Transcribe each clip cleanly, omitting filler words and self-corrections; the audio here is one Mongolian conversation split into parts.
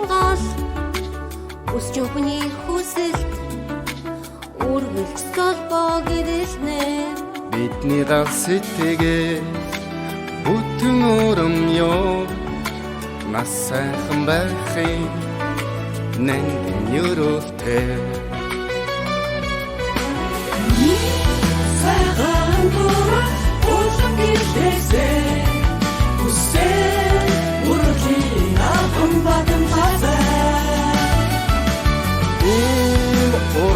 гол өсч өвний хүсэлт үргэлж солбоо гэрэлнэ бидний гал сэтгэгээ бүтэн өрөм ёо нас сайхан байхын нэн юрэлтэй сайхан дурах улам гэрэлтэй үсээ үргэлж ахын бадан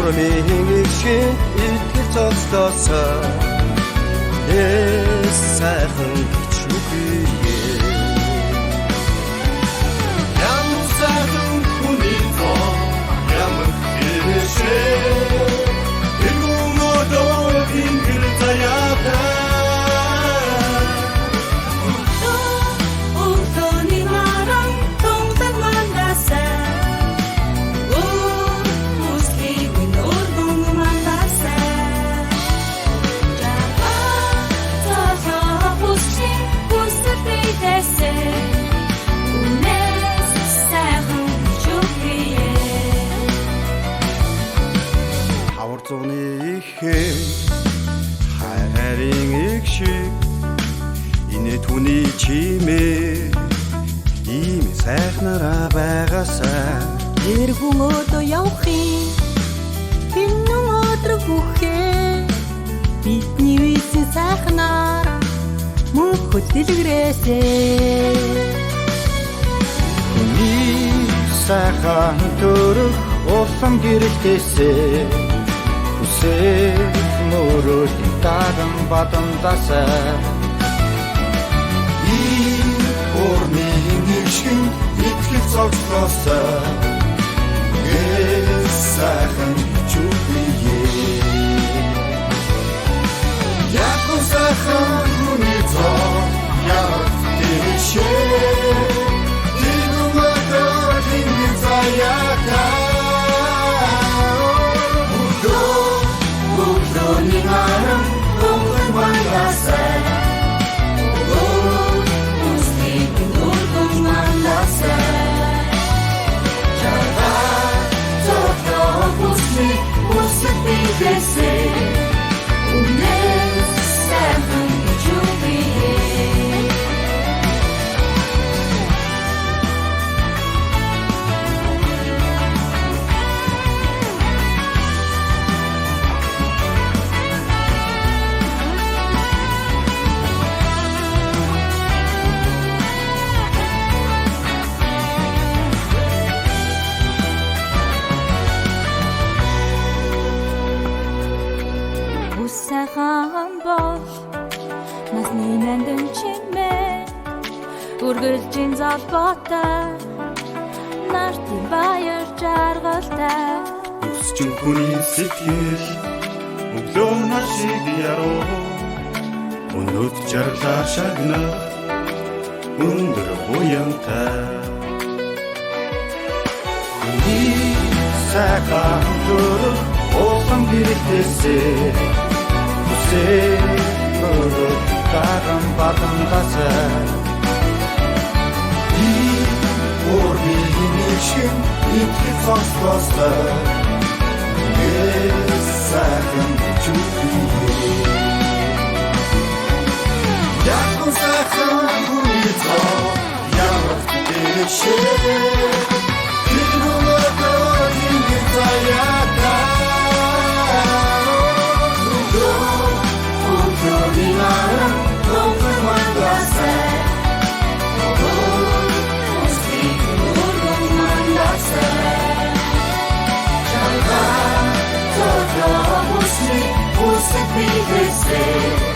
Урмийн шиг итгэж зогсоосоо сайхан чүхээ ямар сайхан хүний зоо ямар хэвшээ игумодоо ингэр заяата Зуны ихээ хайрын их шиг энэ түүний чимээ ийм сайхнараа байгаасаа эргэн өдөө явахын энэ өдөр бүхээ бидний висэн сайхнаар мөнхөд дэлгэрээсээ хүний сайхан төрөх улам гэрэлтэйсээ мөрөд таган бадандасаа Урмийн шиг итгэж зогсоосоо сайхан чүхээ яг сайхан хүний зоо яг дэшээ дигумадоо ингэр заяата сайхан бол насны нандин чимээ үргэлжийн залбоотой нартын баяр жаргалтай өсчин хүний сэтгэл өглөө нашиг яруу өнөд жаргалаар шагнах өндөр уянтай хүний сайхан төрөх улам гэрэлтэйсээ мөрөд таган бадандасаа Урмийн шиг итгэж зогсоосоо сайхан чүхээ яг сайхан хүний зоо ямар дэшээ игумодоо ингэр заяата Você tem que ser